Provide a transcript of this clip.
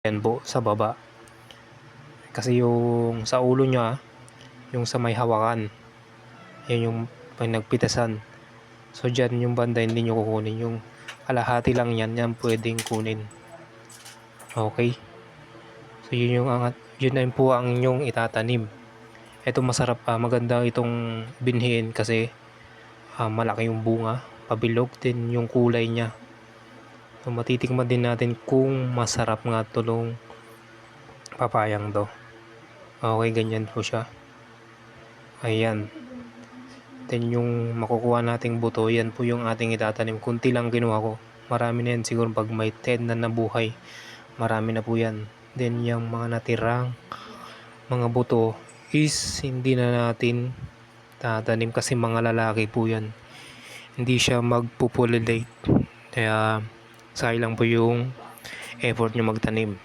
yan po sa baba. Kasi yung sa ulo niya, yung sa may hawakan, yan yung pinagpitasan. So dyan yung banda hindi nyo kukunin, yung kalahati lang yan pwedeng kunin. Okay, so yun na po ang inyong itatanim. Ito masarap, maganda itong binhiin kasi malaki yung bunga, pabilog din yung kulay niya. So matitikman din natin kung masarap nga tulong papayang to. Okay, ganyan po siya. Ayan. Then yung makukuha nating buto, yan po yung ating itatanim. Kunti lang kinuha ko. Marami na yan siguro pag may 10 na nabuhay. Marami na po yan. Then yung mga natirang mga buto is hindi na natin tatanim kasi mga lalaki po yan. Hindi siya magpopulate. Kaya sayang po yung effort nyo magtanim.